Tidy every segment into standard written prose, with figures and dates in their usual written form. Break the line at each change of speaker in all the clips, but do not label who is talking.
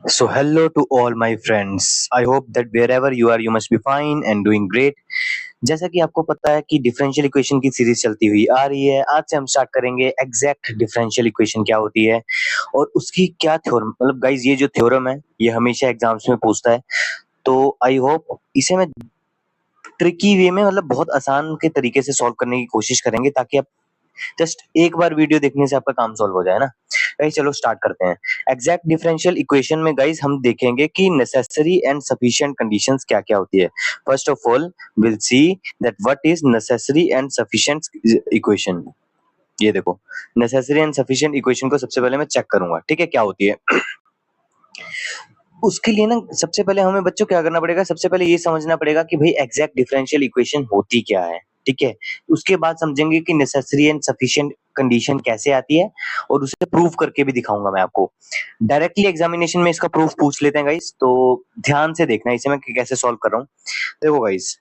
So, hello to all my friends. I hope that wherever you are, you must be fine and doing great. जैसा कि आपको पता है कि differential equation की सीरीज चलती हुई आ रही है। आज से हम स्टार्ट करेंगे एग्जैक्ट डिफरेंशियल इक्वेशन क्या होती है और उसकी क्या थ्योरम, मतलब गाइज ये जो थ्योरम है ये हमेशा एग्जाम्स में पूछता है। तो आई होप इसे मैं ट्रिकी वे में, मतलब बहुत आसान के तरीके से सॉल्व करने की कोशिश करेंगे ताकि आप जस्ट एक बार वीडियो देखने से आपका काम सॉल्व हो जाए ना। गाइस चलो स्टार्ट करते हैं। एग्जैक्ट डिफरेंशियल इक्वेशन में गाइस हम देखेंगे कि नेसेसरी एंड सफिशिएंट कंडीशंस क्या-क्या होती है। First of all will see that what is necessary and sufficient equation. ये देखो, नेसेसरी एंड सफिशिएंट इक्वेशन को सबसे पहले मैं चेक करूंगा, ठीक है, क्या होती है। उसके लिए ना सबसे पहले हमें बच्चों क्या करना पड़ेगा, सबसे पहले ये समझना पड़ेगा कि भाई एग्जैक्ट डिफरेंशियल इक्वेशन होती क्या है, ठीक है। उसके बाद समझेंगे कि नेसेसरी एंड सफिशिएंट कंडीशन कैसे आती है और उसे प्रूव करके भी दिखाऊंगा मैं आपको। डायरेक्टली एग्जामिनेशन में इसका प्रूफ पूछ लेते हैं गाइस, तो ध्यान से देखना इसे मैं कैसे सॉल्व कर रहा हूँ। देखो गाइस,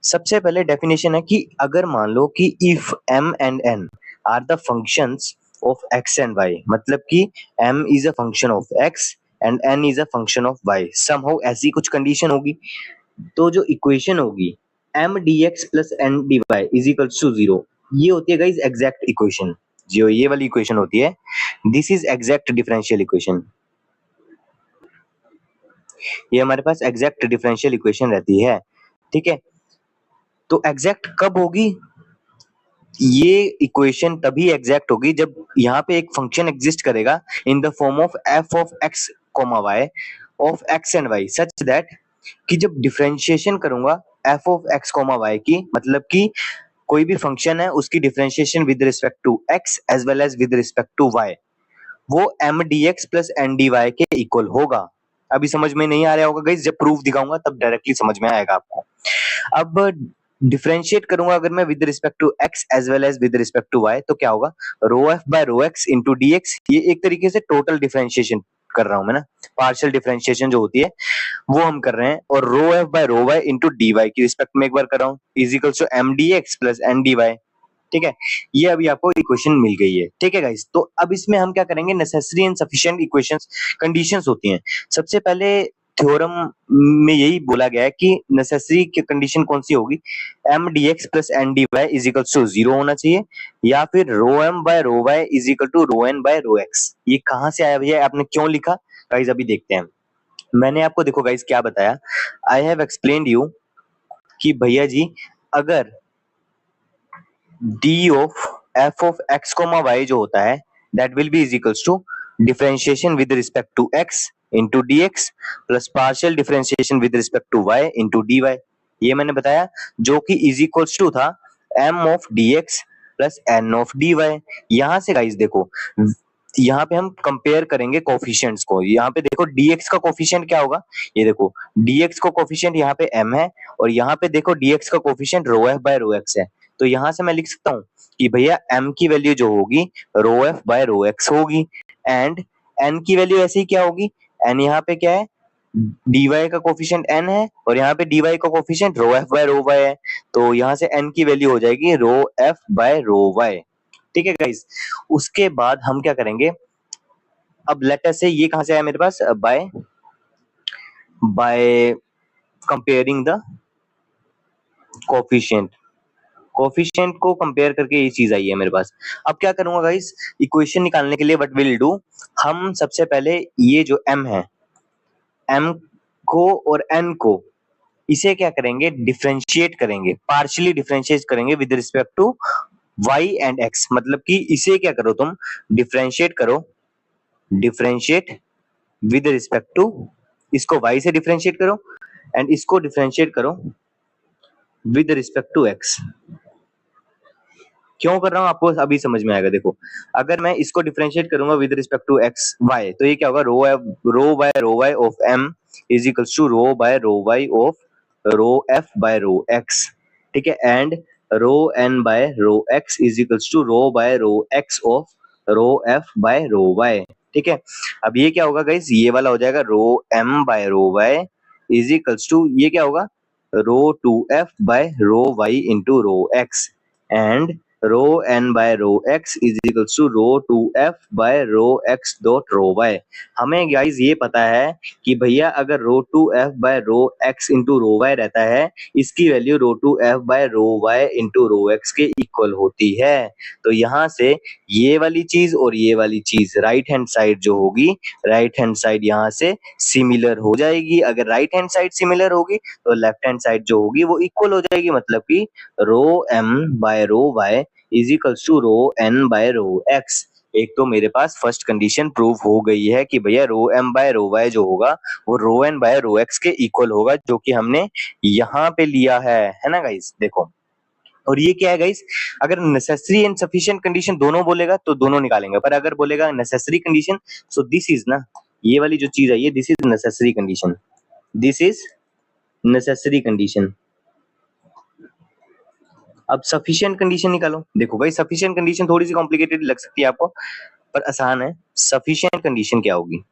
सबसे पहले डेफिनेशन है कि अगर मान लो कि if m and n are the functions of x and y, मतलब कि m is a function of x and n is a function of y, somehow ऐसी कुछ कंडीशन होगी, तो जो इक्वेशन होगी m dx plus n dy is equals to 0, ये होती है गाइस एग्जैक्ट इक्वेशन। जो ये वाली इक्वेशन होती है, this is exact differential equation. ये हमारे पास एग्जैक्ट डिफरेंशियल इक्वेशन रहती है, ठीक है। तो एग्जैक्ट कब होगी? ये इक्वेशन तभी एग्जैक्ट होगी जब यहाँ पे एक फंक्शन एग्जिस्ट करेगा in the form of F of x comma Y of X and Y, such that कि जब डिफरेंशिएशन करूंगा F of x comma Y की, मतलब कि कोई भी फंक्शन है उसकी differentiation with respect to x as well as with respect to Y, वो M D x plus N D Y के इक्वल होगा। अभी समझ में नहीं आ रहा होगा गाइस, जब प्रूफ दिखाऊंगा तब डायरेक्टली समझ में आएगा आपको। अब डिफरेंशिएट करूंगा अगर मैं with respect to x as well as with respect to y, तो क्या होगा, rho f by rho x into d x. ये एक तरीके से टोटल डिफरेंशिएशन कर रहा हूं मैं ना, पार्शियल डिफरेंशिएशन जो होती है वो हम कर रहे हैं, और rho f by rho Y into d y की रिस्पेक्ट में एक बार कर रहा हूँ, is equal to m D x plus N D y, ठीक है। ये अभी आपको इक्वेशन मिल गई है, ठीक है गाइस। तो अब इसमें हम क्या करेंगे, necessary and sufficient equations conditions होती हैं। सबसे पहले थ्योरम में यही बोला गया है कि नेसेसरी की कंडीशन कौन सी होगी, M D x plus N D Y is equal to 0 होना चाहिए, या फिर rho M by rho Y is equal to rho N by rho X. ये कहां से आया भैया, आपने क्यों लिखा गाइस, अभी देखते हैं। मैंने आपको देखो गाइस क्या बताया, आई हैव एक्सप्लेन्ड यू कि भैया जी अगर d of F of x comma y जो होता है that will be is equals to differentiation with respect to x into d x plus partial differentiation with respect to y into d y. ये मैंने बताया, जो कि is equals to था m of d x plus n of d y. यहाँ से guys देखो, यहाँ पे हम कंपेयर करेंगे कोफिशिएंट्स को। यहाँ पे देखो dx का कोफिशिएंट क्या होगा, ये देखो dx का कोफिशिएंट यहाँ पे m है, और यहाँ पे देखो dx का coefficient row f by rho x है। तो यहाँ से मैं लिख सकता हूँ कि भैया m की वैल्यू जो होगी रो एफ बाय रो एक्स होगी, एंड n की वैल्यू ऐसे ही क्या होगी, n यहाँ पे क्या है, dy का कोफिशिएंट n है, और यहाँ पे dy का coefficient row f by rho y है। तो यहाँ से n की वैल्यू हो जाएगी रो एफ बाय रो वाई, ठीक है गाइस। उसके बाद हम क्या करेंगे, अब लेटर से ये कहां से आया मेरे पास, by by comparing the coefficient, coefficient को कंपेयर करके ये चीज आई है मेरे पास। अब क्या करूंगा गाइस, इक्वेशन निकालने के लिए व्हाट विल डू, हम सबसे पहले ये जो m है, m को और n को इसे क्या करेंगे, डिफरेंशिएट करेंगे, पार्शियली डिफरेंशिएट करेंगे with respect to y and x, मतलब कि इसे क्या करो तुम, डिफरेंशिएट करो, डिफरेंशिएट विद रिस्पेक्ट टू, इसको y से डिफरेंशिएट करो एंड इसको डिफरेंशिएट करो विद रिस्पेक्ट टू x। क्यों कर रहा हूं आपको अभी समझ में आएगा। देखो, अगर मैं इसको डिफरेंशिएट करूंगा with respect to x y, तो ये क्या होगा, rho by rho y of m is equals to rho by rho y of rho f by rho x, ठीक है, and rho n by rho x is equals to rho by rho x of rho f by rho y, ठीक है। अब ये क्या होगा guys, ये वाला हो जाएगा rho m by rho y is equals to, ये क्या होगा, rho 2f by rho y into rho x, and rho N by rho X is equals to rho two F by rho X dot rho Y. हमें guys ये पता है कि भैया अगर rho two F by rho x into rho Y रहता है, इसकी value rho two F by rho Y into rho x के इक्वल होती है। तो यहाँ से ये वाली चीज और ये वाली चीज राइट हैंड साइड जो होगी, राइट हैंड साइड यहाँ से सिमिलर हो जाएगी। अगर राइट हैंड साइड सिमिलर होगी तो लेफ्ट हैंड साइड जो होगी वो इक्वल हो जाएगी, मतलब कि rho M by rho Y is equals to rho N by rho X. एक तो मेरे पास फर्स्ट कंडीशन प्रूव हो गई है कि भैया रो एम बाय रो वाई जो होगा वो रो एन बाय रो एक्स के इक्वल होगा, जो कि हमने यहाँ पे लिया है ना गाइस। देखो, और ये क्या है गाइस, अगर नेसेसरी एंड सफिशिएंट कंडीशन दोनों बोलेगा तो दोनों निकालेंगे, पर अगर बोलेगा necessary condition, so this is ना, ये वाली जो चीज है ये this is necessary condition, this is necessary condition. अब सफिशिएंट कंडीशन निकालो। देखो भाई, सफिशिएंट कंडीशन थोड़ी सी कॉम्प्लिकेटेड लग सकती है आपको, पर आसान है। सफिशिएंट कंडीशन क्या होगी?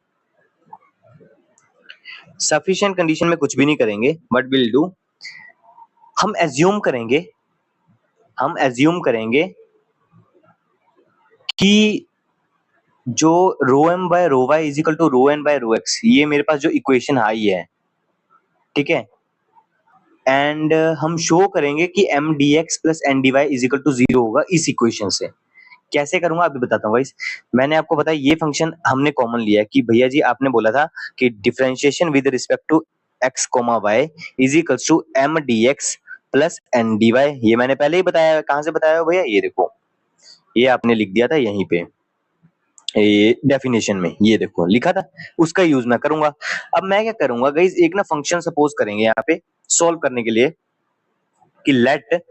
सफिशिएंट कंडीशन में कुछ भी नहीं करेंगे, बट विल डू, हम एज्यूम करेंगे कि जो rho M by rho Y is equal to rho N by rho X, ये मेरे पास जो इक्वेशन आई है, ठीक है, एंड हम शो करेंगे कि m D x plus N D Y is equal to 0 होगा इस इक्वेशन से। कैसे करूंगा अभी बताता हूँ गाइस। मैंने आपको बताया ये फंक्शन हमने कॉमन लिया है कि भैया जी आपने बोला था कि differentiation with respect to x comma Y is equals to m D x plus N D y. ये मैंने पहले ही बताया। कहाँ से बताया भैया? ये देखो, ये आपने लिख दिया था यहीं पे, ये डेफिनेशन में, ये देखो लिखा था, उसका यूज मैं करूंगा। अब मैं क्या करूंगा गाइस, एक ना फंक्शन सपोज करेंगे यहाँ पे सॉल्व करने के लिए कि लेट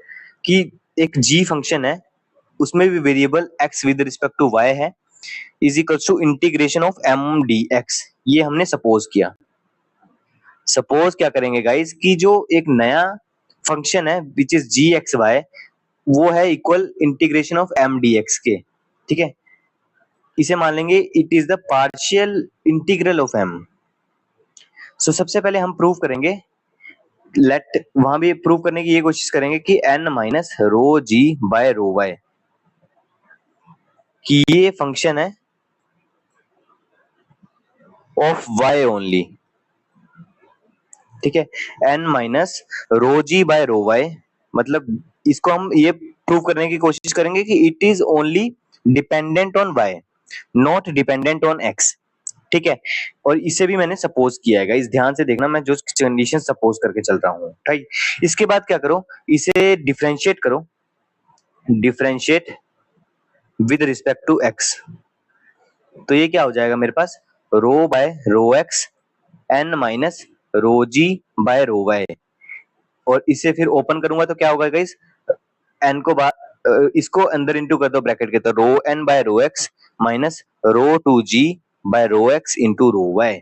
कि एक जी फंक्शन है, उसमें भी variable x with respect to y है, is equals to integration of M D x. ये हमने सपोज किया। सपोज क्या करेंगे गाइस कि जो एक नया फंक्शन है which is G X Y, वो है equal integration of M D X के, ठीक है। इसे मान लेंगे it is the partial integral of M. So सबसे पहले हम प्रूव करेंगे, लेट वहां भी प्रूव करने की ये कोशिश करेंगे कि n minus rho g by rho Y कि ये फंक्शन है ऑफ y ओनली, ठीक है। n minus rho g by rho Y, मतलब इसको हम ये प्रूव करने की कोशिश करेंगे कि it is only dependent on y, not dependent on x, ठीक है। और इसे भी मैंने सपोज किया है गाइस, ध्यान से देखना, मैं जो कंडीशन सपोज करके चल रहा हूँ, ठीक। इसके बाद क्या करो, इसे डिफरेंशिएट करो, differentiate with respect to x। तो ये क्या हो जाएगा मेरे पास, rho by rho x n minus rho g by rho y. और इसे फिर ओपन करूंगा तो क्या होगा गाइस, एन को इसको अंदर इंटू कर दो ब्रैकेट के, तो rho N by rho x minus rho two ji by rho x into rho Y.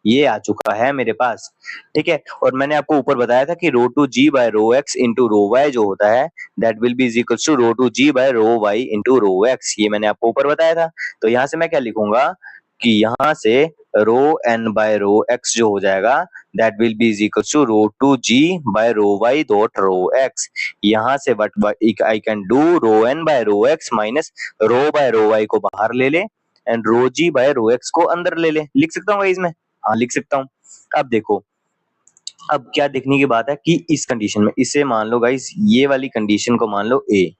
ये आ चुका है मेरे पास, ठीक है। और मैंने आपको ऊपर बताया था कि rho two ji by rho x into rho Y जो होता है that will be is equal to rho two ji by rho Y into rho X. ये मैंने आपको ऊपर बताया था। तो यहाँ से मैं क्या लिखूंगा कि यहाँ से rho N by rho x जो हो जाएगा that will be is equal to rho two ji by rho y dot rho x. यहाँ से what I can do rho N by rho x minus rho by rho y को बाहर ले ले and rho g by rho x को अंदर ले ले। लिख सकता हूँ इसमें? हाँ लिख सकता हूँ। अब देखो, अब क्या देखने की बात है कि इस कंडीशन में इसे मान लो गाइस, ये वाली कंडीशन को मान लो ए।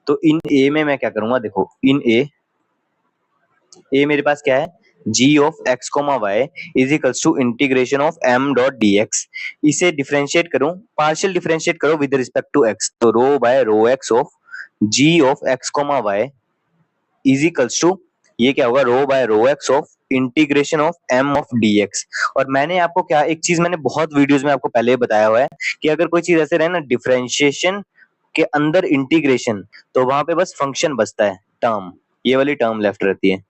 तो इन ए में मैं क्या करूंगा, देखो इन ए मेरे पास क्या है, g of x comma Y is equals to integration of m dot dx। इसे डिफरेंशिएट करूं, पार्शियल डिफरेंशिएट करो विद रिस्पेक्ट टू x, तो rho by rho x of g of x comma Y is equals to, ये क्या होगा, rho by rho X of integration of M of DX. और मैंने आपको क्या, एक चीज मैंने बहुत वीडियोस में आपको पहले बताया हुआ है कि अगर कोई चीज ऐसे रहे ना डिफरेंशिएशन के अंदर इंटीग्रेशन, तो वहां पे बस फंक्शन बचता है, टर्म, ये वाली टर्म लेफ्ट रहती है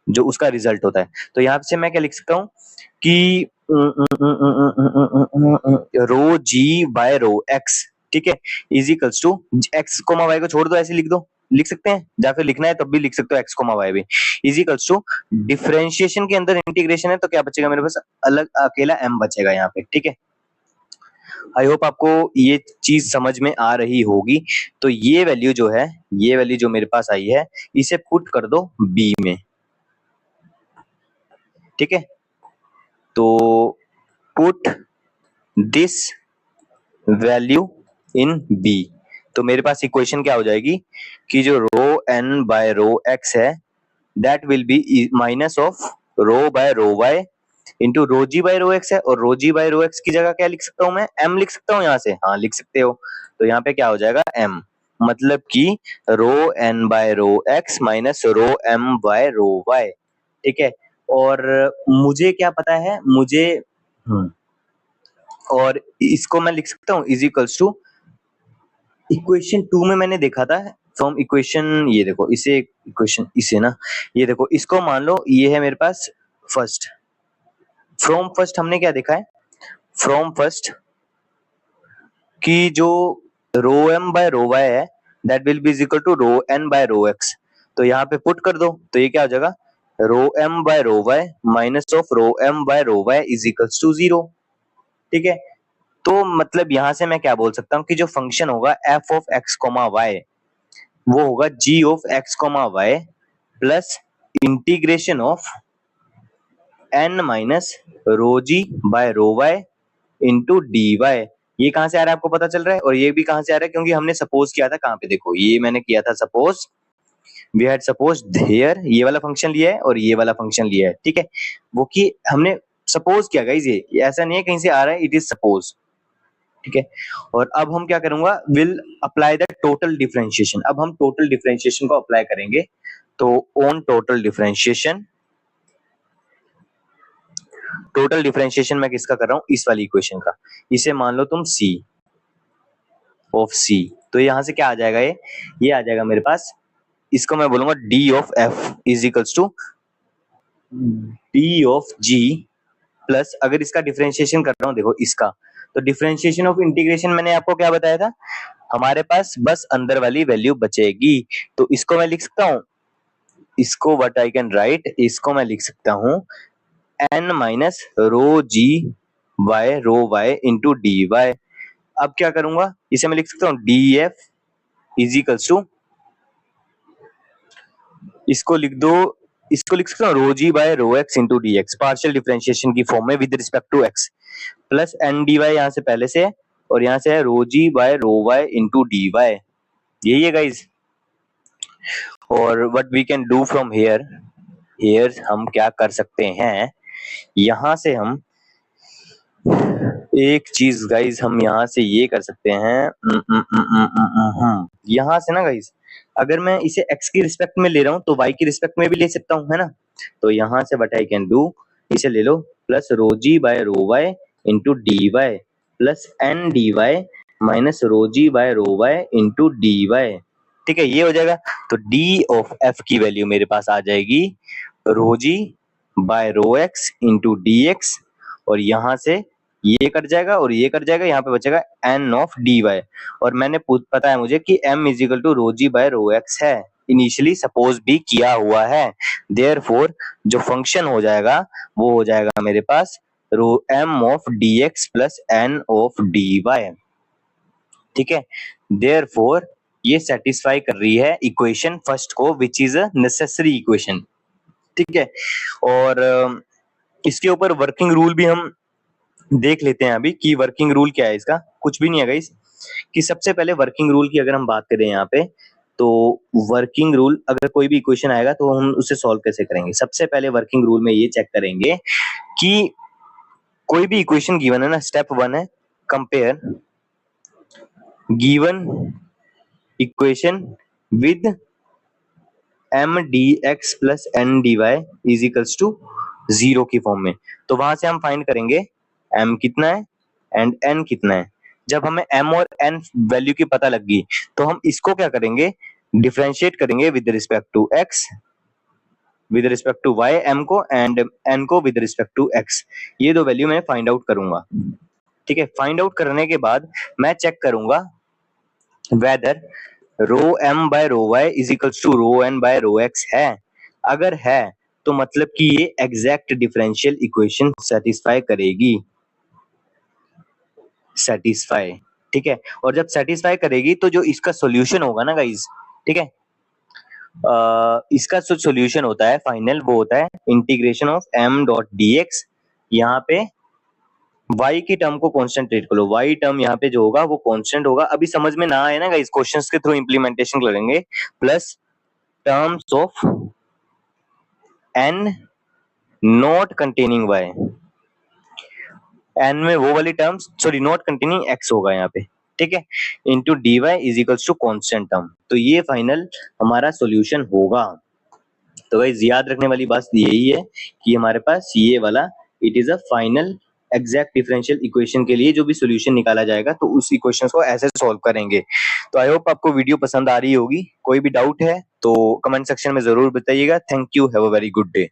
जो उसका रिजल्ट होता है। तो यहाँ से मैं क्या लिख सकता हूँ कि रो जी बाय रो एक्स, ठीक है, is equals to x comma y को छोड़ दो, ऐसे लिख दो, लिख सकते हैं, या फिर लिखना है तब भी लिख सकते हो एक्स कोमा वाई भी, इज इक्वल्स टू डिफरेंशिएशन के अंदर इंटीग्रेशन है तो क्या बचेगा मेरे पास, अलग अकेला m बचेगा यहाँ पे, ठीक है। आई होप आपको ये चीज समझ में आ रही होगी। तो ये वैल्यू जो है, ये वैल्यू जो मेरे पास आई है, इसे पुट कर दो बी में, ठीक है। तो put this value in b, तो मेरे पास इक्वेशन क्या हो जाएगी कि जो rho N by rho x है that will be minus of rho by rho Y into rho g by rho x है, और रो जी बाय रो एक्स की जगह क्या लिख सकता हूं मैं, एम लिख सकता हूं यहाँ से, हाँ लिख सकते हो। तो यहाँ पे क्या हो जाएगा एम, मतलब कि rho N by rho x minus rho M by rho y, ठीक है। और मुझे क्या पता है, मुझे और इसको मैं लिख सकता हूँ इज इक्वल्स टू, इक्वेशन 2 में मैंने देखा था फ्रॉम इक्वेशन, ये देखो इसे इक्वेशन, इसे ना, ये देखो इसको मान लो ये है मेरे पास फर्स्ट, फ्रॉम फर्स्ट हमने क्या देखा है, फ्रॉम फर्स्ट कि जो rho M by rho y है that will be is equal to rho N by rho x, तो यहाँ पे पुट कर दो तो ये क्या हो जाएगा rho M by rho y minus of rho M by rho Y is equals to 0, ठीक है। तो मतलब यहाँ से मैं क्या बोल सकता हूँ कि जो फंक्शन होगा f of x comma y वो होगा g of x comma y plus integration of N minus rho g by rho Y into d y. ये कहां से आ रहा है आपको पता चल रहा है, और ये भी कहां से आ रहा है क्योंकि हमने सपोज किया था कहां पे, देखो ये मैंने किया था suppose, we had suppose here, ये वाला फंक्शन लिया है और ये वाला फंक्शन लिया है, ठीक है। वो कि हमने सपोज किया गाइस, ये ऐसा नहीं है कहीं से आ रहा है, इट इज सपोज, ठीक है। और अब हम क्या करूंगा, will apply the total differentiation, अब हम टोटल डिफरेंशिएशन को अप्लाई करेंगे। तो on total differentiation, total differentiation मैं किसका कर रहा हूं, इस वाली इक्वेशन का, इसे मान लो तुम सी ऑफ सी, तो यहां से क्या आ जाएगा, ये आ जाएगा मेरे पास, इसको मैं बोलूंगा d of f is equals to d of g plus, अगर इसका डिफरेंशिएशन कर रहा हूं देखो इसका, तो डिफरेंशिएशन ऑफ इंटीग्रेशन मैंने आपको क्या बताया था, हमारे पास बस अंदर वाली वैल्यू बचेगी, तो इसको मैं लिख सकता हूं, इसको व्हाट आई कैन राइट, इसको मैं लिख सकता हूं N minus rho g y rho Y into d y. अब क्या करूंगा, इसे मैं लिख सकता हूँ d f is equals to, इसको लिख दो, इसको लिख सकता हूँ rho g by rho x into d x, partial differentiation की फॉर्म में with respect to x, plus N D y यहाँ से पहले से है, और यहाँ से है rho g by rho Y into d y, यही है गाइज। और what we can do from here, here हम क्या कर सकते हैं, यहाँ से हम एक चीज गाइज, हम यहाँ से ये कर सकते हैं, यहाँ से ना गाइज, अगर मैं इसे x की रिस्पेक्ट में ले रहा हूँ तो y की रिस्पेक्ट में भी ले सकता हूँ, है ना। तो यहाँ से व्हाट आई कैन डू, इसे ले लो plus rho g by rho Y into d y plus N D y minus rho g by rho Y into d y, ठीक है, ये हो जाएगा। तो d ऑफ f की वैल्यू मेरे पास आ जाएगी rho g by rho x into d x, और यहाँ से ये कट जाएगा और ये कट जाएगा, यहाँ पे बचेगा n ऑफ डी वाई, और मैंने पता है मुझे कि m is equal to rho g by rho x है, इनिशियली सपोज भी किया हुआ है, देयरफॉर जो फंक्शन हो जाएगा वो हो जाएगा मेरे पास rho m of d x plus n of d y, ठीक है। देयरफॉर ये सेटिस्फाई कर रही है इक्वेशन फर्स्ट को which is a necessary equation, ठीक है। और इसके ऊपर वर्किंग रूल भी हम देख लेते हैं अभी कि वर्किंग रूल क्या है इसका, कुछ भी नहीं है गाइस, कि सबसे पहले वर्किंग रूल की अगर हम बात करें यहाँ पे, तो वर्किंग रूल अगर कोई भी इक्वेशन आएगा तो हम उसे सॉल्व कैसे करेंगे, सबसे पहले वर्किंग रूल में ये चेक करेंगे कि कोई भी इक्वेशन गिवन है ना, स्टेप 1 है compare given equation with m D x plus N D Y is equals to 0 की फॉर्म में, तो वहां से हम फाइंड करेंगे m कितना है एंड n कितना है। जब हमें m और n वैल्यू की पता लग गई तो हम इसको क्या करेंगे, डिफरेंशिएट करेंगे with respect to x, with respect to y m को, एंड n को विद रिस्पेक्ट टू x, ये दो वैल्यू मैं फाइंड आउट करूंगा, ठीक है। फाइंड आउट करने के बाद मैं चेक करूंगा whether rho m by rho y is equals to rho n by rho x है, अगर है तो मतलब कि ये एग्जैक्ट डिफरेंशियल इक्वेशन सेटिस्फाई करेगी, सेटिस्फाई, ठीक है। और जब सेटिस्फाई करेगी तो जो इसका सॉल्यूशन होगा ना गाइस, ठीक है, इसका जो सॉल्यूशन होता है फाइनल वो होता है integration of m dot dx। यहाँ पे y की टर्म को कांस्टेंट ट्रीट कर लो, y टर्म यहाँ पे जो होगा वो कांस्टेंट होगा। अभी समझ में ना आए ना गाइस, क्वेश्चंस के थ्रू इंप्लीमेंटेशन करेंगे। Plus terms of n not containing y, n में वो वाली terms, sorry not containing x होगा यहाँ पे, ठीक है, into d Y is equals to constant term. तो ये फाइनल हमारा सॉल्यूशन होगा। तो गाइस याद रखने वाली बात यही है कि हमारे पास ये वाला it is a final exact differential equation के लिए जो भी सॉल्यूशन निकाला जाएगा तो उस इक्वेशन को ऐसे सॉल्व करेंगे। तो आई होप आपको वीडियो पसंद आ रही होगी। कोई भी डाउट है तो कमेंट सेक्शन में जरूर बताइएगा। Thank you, have a very good day.